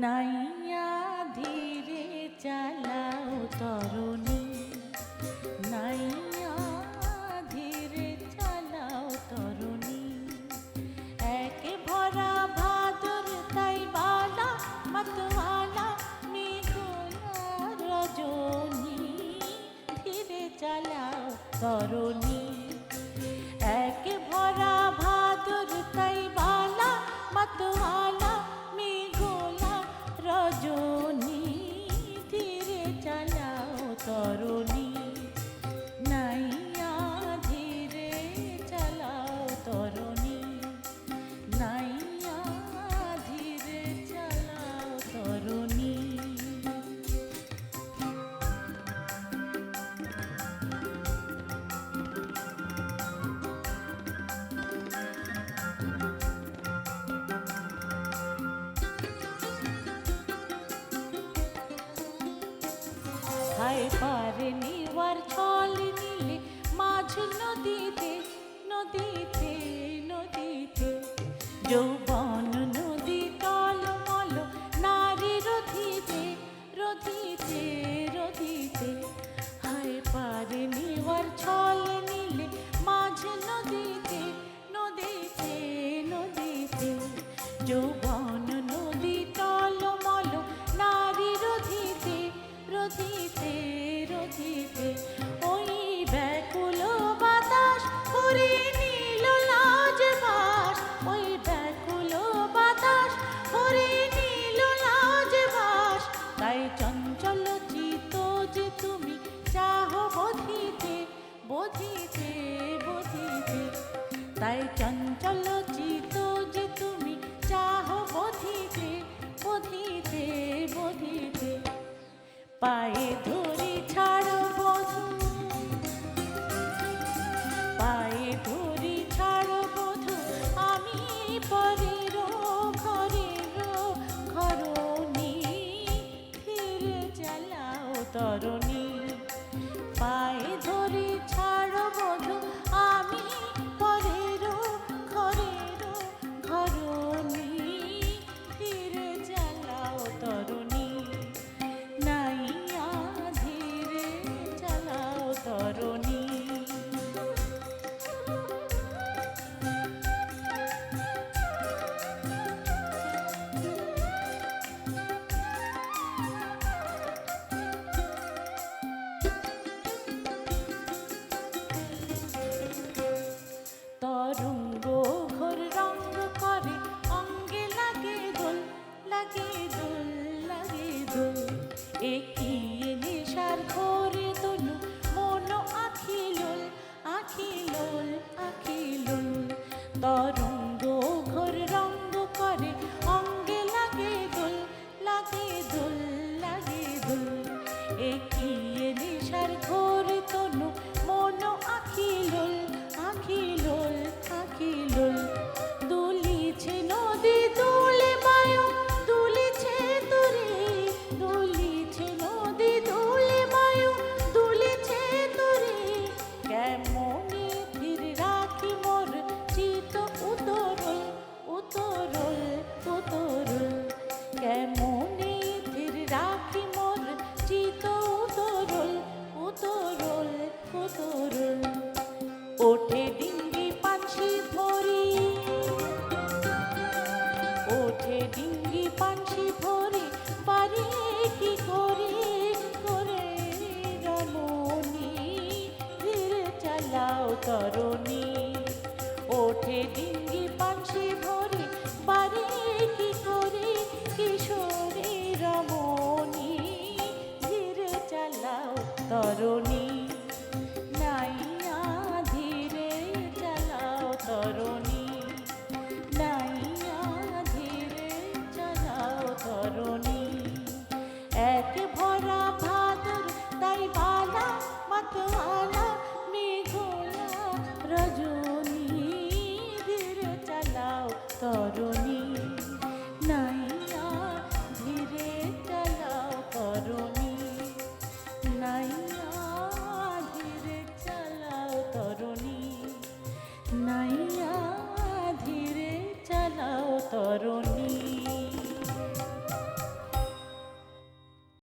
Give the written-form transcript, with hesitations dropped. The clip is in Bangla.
নাইয়া ধীরে চালাও তরুণী, নাইয়া ধীরে চালাও তরুণী। একে ভরা ভাদর তাই বালা মতওয়ালা মেঘলা রজনী, ধীরে চালাও তরুণী। একে ভরা ভাদর তাই বালা মতওয়ালা মেঘলা রজনী, ধীরে চালাও তরুণী। নাইয়া ধীরে চালাও তরুণী, নাইয়া ধীরে চালাও তরুণী। হায় পারে নিবার ছল নিলে মাঝ নদীতে নদীতে নদীতে, যৌবন নদী টলমল নারী রথিতে রথিতে রথিতে। হায় পারে নিবার ছল নিলে মাঝ নদীতে নদীতে নদীতে, যৌবন নদী টলমল নারী রথিতে রথিতে রথিতে। ওই ব্যাকুল বাতাস করে নীল লাজ বাস, ওই ব্যাকুল বাতাস করে নীল লাজ বাস। তাই চঞ্চল চিত যে তুমি চাহ বধিতে বধিতে বধিতে, তাই চঞ্চল চিত যে তুমি চাহ বধিতে বধিতে বধিতে। পায়ে ধরে ছাড়ো বধূ, পায়ে ধরে ছাড়ো বধূ আমি পরের ঘরের ঘরণী, ধীরে চালাও তরুণী। পায়ে ধরে ছাড়ো বধূ আমি পরের ঘরের ঘরণী, ধীরে চালাও তরুণী। নাইয়া ধীরে চালাও তরুণী। তরঙ্গ ঘোর রঙ্গ করে অঙ্গে লাগে দোল লাগে দোল লাগে দোল। একিয়ে নেশার ঘোরে তনু মন আখিলোল আখিলোল আখিলোল। তরঙ্গ ঘোর রঙ্গ করে অঙ্গে লাগে দোল লাগে দোল লাগে দোল। একিয়ে নেশার ঘোরে তনু মন আখিলোল আখিলোল আখিলোল। দুলিছে নদী দুলে বায়ু দুলিছে তোরে, দুলিছে নদী দুলে বায়ু দুলিছে তোরে। কেমনে ধীর রাখি মোর চিত উতরল উতরল উতরল। কেমনে ধীর রাখি মোর চিত উতরল উতরল উতরল। ওঠে ডিঙ্গি পানসি ভরি, ওঠে ডিঙ্গি পানসি ভরি, পারে কি করে করে রমণী, ধীরে চালাও তরুণী। ওঠে ডিঙ্গি পানসি ভরি, পারে কি করে কিশোরী রমণী, ধীরে চালাও তরুণী। নাইয়া ধীরে চালাও তরুণী, নাইয়া ধীরে চালাও তরুণী। এক ভরা ভাদর তাই বালা মতওয়ালা মেঘলা রজনী, ধীরে চালাও তরুণী। নাইয়া ধীরে চালাও তরুণী, নাইয়া ধীরে চালাও তরুণী, নাইয়া ধীরে চালাও তরুণী।